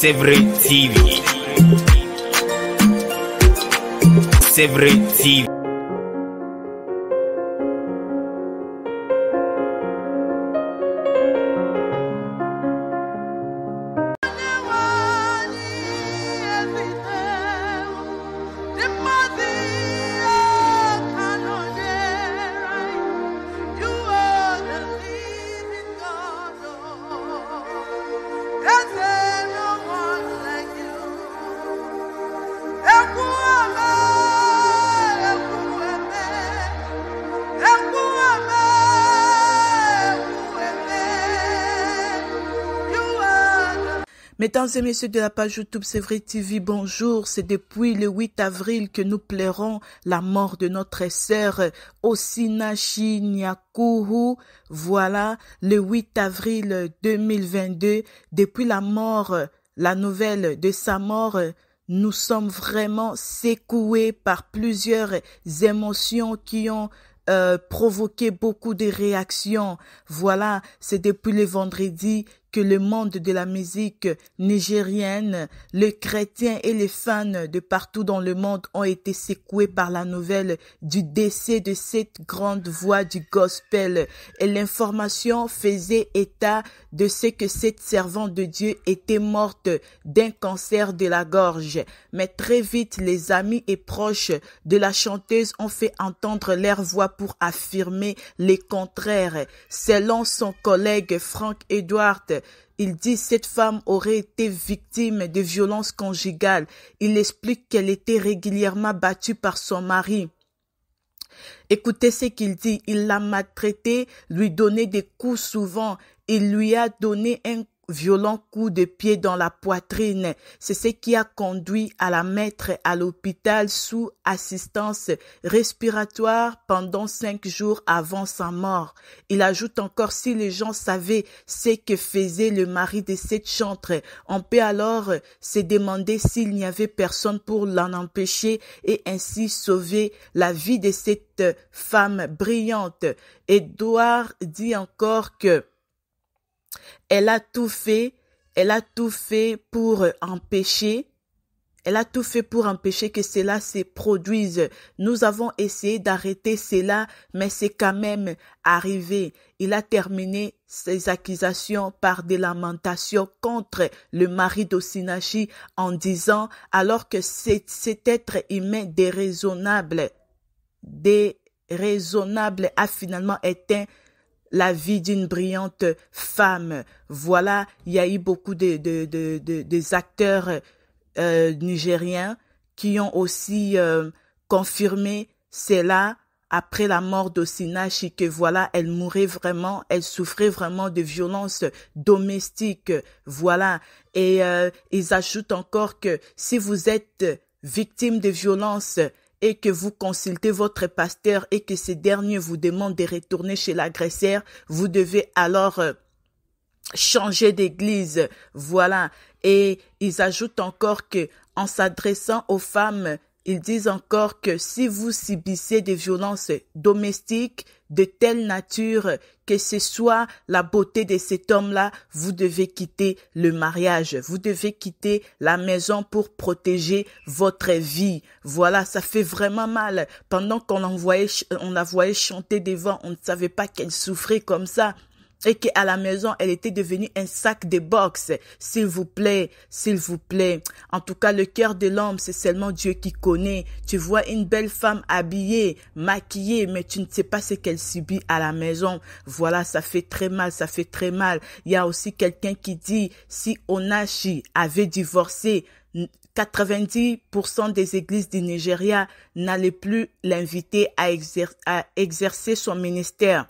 C'est vrai TV. C'est vrai TV. Mesdames et messieurs de la page YouTube C'est vrai TV, bonjour. C'est depuis le 8 avril que nous pleurons la mort de notre sœur Osinachi Nyakuhu. Voilà, le 8 avril 2022. Depuis la mort, la nouvelle de sa mort, nous sommes vraiment secoués par plusieurs émotions qui ont provoqué beaucoup de réactions. Voilà, c'est depuis le vendredi que le monde de la musique nigérienne, les chrétiens et les fans de partout dans le monde ont été secoués par la nouvelle du décès de cette grande voix du gospel. Et l'information faisait état de ce que cette servante de Dieu était morte d'un cancer de la gorge. Mais très vite, les amis et proches de la chanteuse ont fait entendre leur voix pour affirmer les contraires. Selon son collègue Frank Edward, il dit cette femme aurait été victime de violences conjugales. Il explique qu'elle était régulièrement battue par son mari. Écoutez ce qu'il dit. Il l'a maltraitée, lui donnait des coups souvent. Il lui a donné un violent coup de pied dans la poitrine. C'est ce qui a conduit à la mettre à l'hôpital sous assistance respiratoire pendant 5 jours avant sa mort. Il ajoute encore, si les gens savaient ce que faisait le mari de cette chantre, on peut alors se demander s'il n'y avait personne pour l'en empêcher et ainsi sauver la vie de cette femme brillante. Edouard dit encore que elle a tout fait pour empêcher que cela se produise. Nous avons essayé d'arrêter cela, mais c'est quand même arrivé. Il a terminé ses accusations par des lamentations contre le mari d'Osinachi en disant, alors que cet être humain déraisonnable a finalement éteint la vie d'une brillante femme. Voilà, il y a eu beaucoup des acteurs nigériens qui ont aussi confirmé cela après la mort d'Osinachi, que voilà, elle souffrait vraiment de violences domestiques. Voilà, et ils ajoutent encore que si vous êtes victime de violences et que vous consultez votre pasteur et que ce dernier vous demande de retourner chez l'agresseur, vous devez alors changer d'église. Voilà. Et ils ajoutent encore que, en s'adressant aux femmes, ils disent encore que si vous subissez des violences domestiques de telle nature que ce soit la beauté de cet homme-là, vous devez quitter le mariage, vous devez quitter la maison pour protéger votre vie. Voilà, ça fait vraiment mal. Pendant qu'on la voyait chanter devant, on ne savait pas qu'elle souffrait comme ça. Et qu'à la maison, elle était devenue un sac de boxe. S'il vous plaît, s'il vous plaît. En tout cas, le cœur de l'homme, c'est seulement Dieu qui connaît. Tu vois une belle femme habillée, maquillée, mais tu ne sais pas ce qu'elle subit à la maison. Voilà, ça fait très mal, ça fait très mal. Il y a aussi quelqu'un qui dit, si Onachi avait divorcé, 90% des églises du Nigeria n'allaient plus l'inviter à exercer son ministère.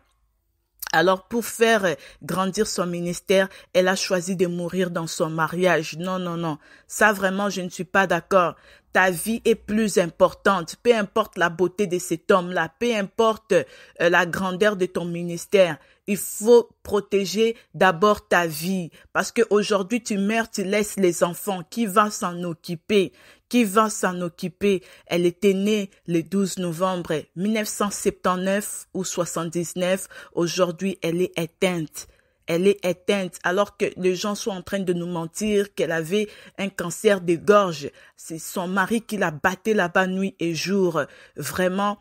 Alors, pour faire grandir son ministère, elle a choisi de mourir dans son mariage. Non, non, non. Ça, vraiment, je ne suis pas d'accord. Ta vie est plus importante. Peu importe la beauté de cet homme-là, peu importe la grandeur de ton ministère. Il faut protéger d'abord ta vie. Parce que aujourd'hui, tu meurs, tu laisses les enfants. Qui va s'en occuper? Qui va s'en occuper? Elle était née le 12 novembre 1979 ou 79. Aujourd'hui, elle est éteinte. elle est éteinte, alors que les gens sont en train de nous mentir qu'elle avait un cancer de gorge. C'est son mari qui la battait là-bas nuit et jour. Vraiment,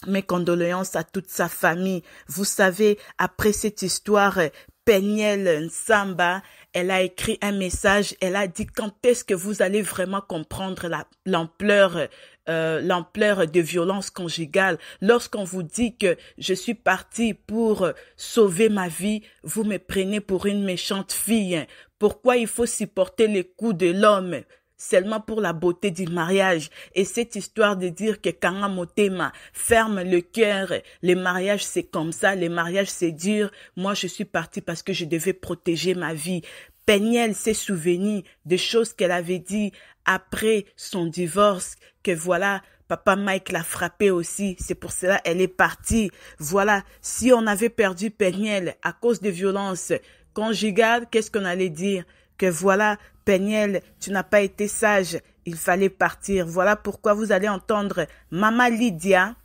mes condoléances à toute sa famille. Vous savez, après cette histoire, Peniel Nsamba, elle a écrit un message, elle a dit quand est-ce que vous allez vraiment comprendre l'ampleur de violence conjugale. Lorsqu'on vous dit que je suis partie pour sauver ma vie, vous me prenez pour une méchante fille. Pourquoi il faut supporter les coups de l'homme seulement pour la beauté du mariage? Et cette histoire de dire que Kanga Motema ferme le cœur, les mariages c'est comme ça, les mariages c'est dur. Moi je suis partie parce que je devais protéger ma vie. Peniel s'est souvenu de choses qu'elle avait dit après son divorce, que voilà, papa Mike l'a frappé aussi, c'est pour cela elle est partie. Voilà, si on avait perdu Peniel à cause de violences conjugales, qu'est-ce qu'on allait dire? Que voilà, Peniel, tu n'as pas été sage, il fallait partir. Voilà pourquoi vous allez entendre Maman Lydia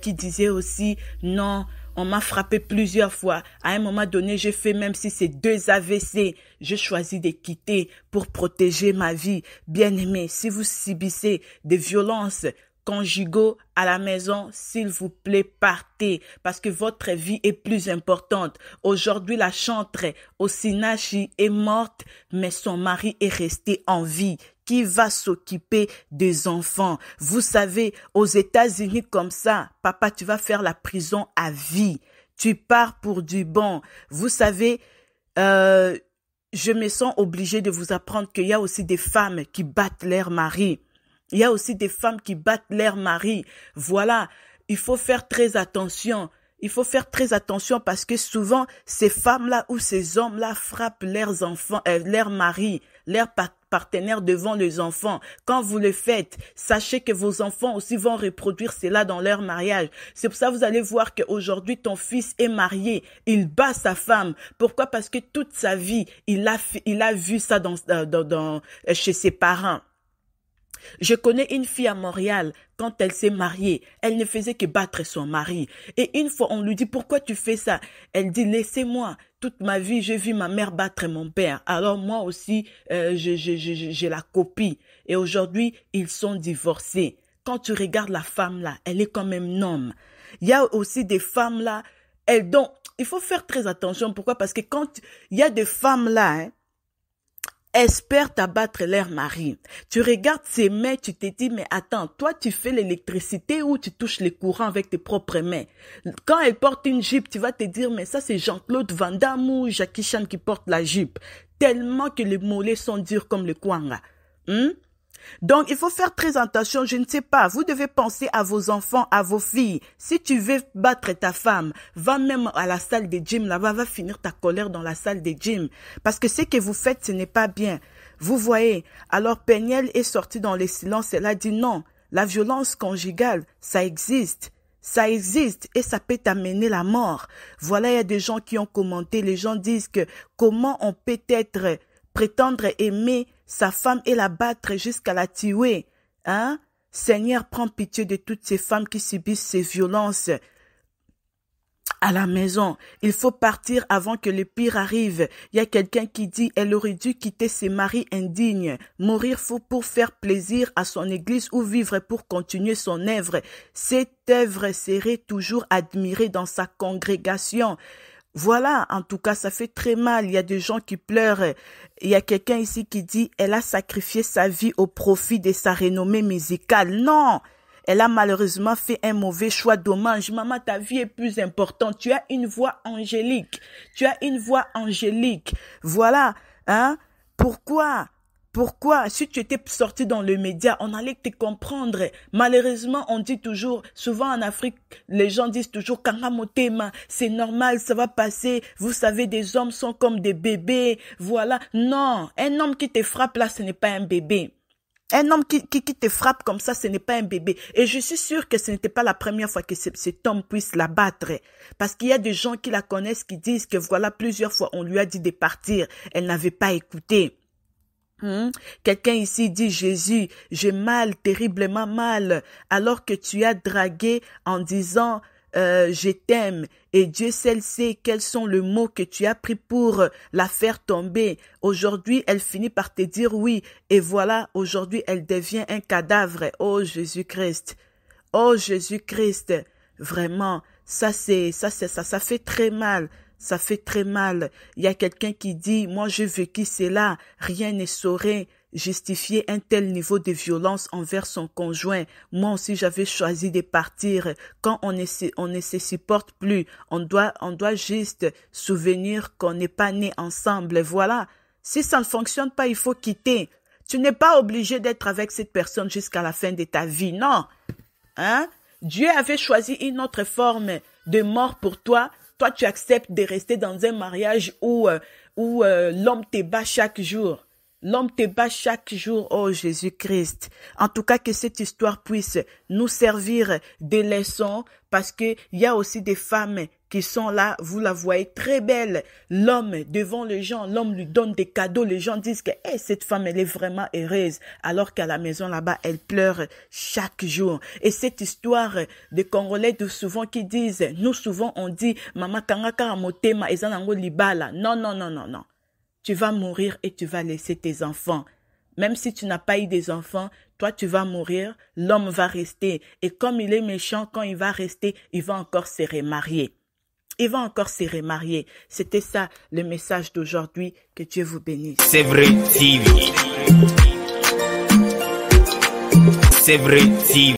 qui disait aussi, non, on m'a frappé plusieurs fois. À un moment donné, j'ai fait même si c'est 2 AVC, j'ai choisi de quitter pour protéger ma vie. Bien-aimés, si vous subissez des violences conjugaux à la maison, s'il vous plaît, partez, parce que votre vie est plus importante. Aujourd'hui, la chantre Osinachi est morte, mais son mari est resté en vie. Qui va s'occuper des enfants? Vous savez, aux États-Unis comme ça, papa, tu vas faire la prison à vie. Tu pars pour du bon. Vous savez, je me sens obligée de vous apprendre qu'il y a aussi des femmes qui battent leur mari. Il y a aussi des femmes qui battent leur mari. Voilà, il faut faire très attention. Il faut faire très attention parce que souvent, ces femmes-là ou ces hommes-là frappent leurs enfants, leurs maris, leurs partenaires devant les enfants. Quand vous le faites, sachez que vos enfants aussi vont reproduire cela dans leur mariage. C'est pour ça que vous allez voir qu'aujourd'hui, ton fils est marié. Il bat sa femme. Pourquoi? Parce que toute sa vie, il a vu ça chez ses parents. Je connais une fille à Montréal, quand elle s'est mariée, elle ne faisait que battre son mari. Et une fois, on lui dit, pourquoi tu fais ça? Elle dit, laissez-moi. Toute ma vie, j'ai vu ma mère battre mon père. Alors moi aussi, j'ai la copie. Et aujourd'hui, ils sont divorcés. Quand tu regardes la femme là, elle est quand même un homme. Il y a aussi des femmes là, il faut faire très attention. Pourquoi? Parce que quand il y a des femmes là, hein, espèrent abattre leur mari. Tu regardes ses mains, tu te dis, mais attends, toi tu fais l'électricité ou tu touches les courants avec tes propres mains. Quand elle porte une jupe, tu vas te dire, mais ça c'est Jean-Claude Van Damme ou Jackie Chan qui porte la jupe. Tellement que les mollets sont durs comme le kwanga. Donc, il faut faire très attention, je ne sais pas, vous devez penser à vos enfants, à vos filles. Si tu veux battre ta femme, va même à la salle de gym, là-bas, va finir ta colère dans la salle de gym. Parce que ce que vous faites, ce n'est pas bien. Vous voyez, alors Peniel est sortie dans le silence, elle a dit non, la violence conjugale, ça existe. Ça existe et ça peut t'amener la mort. Voilà, il y a des gens qui ont commenté, les gens disent que comment on peut prétendre aimer sa femme et la battre jusqu'à la tuer. Hein? Seigneur, prends pitié de toutes ces femmes qui subissent ces violences à la maison. Il faut partir avant que le pire arrive. Il y a quelqu'un qui dit, elle aurait dû quitter ses maris indignes, mourir pour faire plaisir à son église ou vivre pour continuer son œuvre. Cette œuvre serait toujours admirée dans sa congrégation. Voilà, en tout cas, ça fait très mal. Il y a des gens qui pleurent. Il y a quelqu'un ici qui dit, elle a sacrifié sa vie au profit de sa renommée musicale. Non! Elle a malheureusement fait un mauvais choix. Dommage. Maman, ta vie est plus importante. Tu as une voix angélique. Tu as une voix angélique. Voilà, hein? Pourquoi? Si tu étais sorti dans le média, on allait te comprendre. Malheureusement, on dit toujours, souvent en Afrique, les gens disent toujours, Kanga Motema, c'est normal, ça va passer. Vous savez, des hommes sont comme des bébés. Voilà. Non, un homme qui te frappe là, ce n'est pas un bébé. Un homme qui te frappe comme ça, ce n'est pas un bébé. Et je suis sûre que ce n'était pas la première fois que cet homme puisse la battre. Parce qu'il y a des gens qui la connaissent, qui disent que voilà, plusieurs fois, on lui a dit de partir. Elle n'avait pas écouté. Quelqu'un ici dit, Jésus, j'ai mal, terriblement mal, alors que tu as dragué en disant, je t'aime. Et Dieu seul sait quels sont les mots que tu as pris pour la faire tomber. Aujourd'hui, elle finit par te dire oui. Et voilà, aujourd'hui, elle devient un cadavre. Oh Jésus-Christ. Oh Jésus-Christ. Vraiment, ça fait très mal. Ça fait très mal. Il y a quelqu'un qui dit, moi j'ai vécu cela, rien ne saurait justifier un tel niveau de violence envers son conjoint. Moi aussi j'avais choisi de partir. Quand on ne se supporte plus, on doit juste souvenir qu'on n'est pas nés ensemble. Voilà. Si ça ne fonctionne pas, il faut quitter. Tu n'es pas obligé d'être avec cette personne jusqu'à la fin de ta vie. Non. Hein? Dieu avait choisi une autre forme de mort pour toi. Toi, tu acceptes de rester dans un mariage où l'homme te bat chaque jour. L'homme te bat chaque jour. Oh Jésus-Christ. En tout cas, que cette histoire puisse nous servir de leçon parce que il y a aussi des femmes qui sont là, vous la voyez très belle. L'homme, devant les gens, l'homme lui donne des cadeaux. Les gens disent que hey, cette femme, elle est vraiment heureuse. Alors qu'à la maison là-bas, elle pleure chaque jour. Et cette histoire des Congolais de souvent qui disent, nous souvent on dit, Mama kangaka motema ezanango libala. Non, non, non, non, non. Tu vas mourir et tu vas laisser tes enfants. Même si tu n'as pas eu des enfants, toi tu vas mourir, l'homme va rester. Et comme il est méchant, quand il va rester, il va encore se remarier. Il va encore se remarier. C'était ça le message d'aujourd'hui. Que Dieu vous bénisse. C'est vrai TV. C'est vrai TV.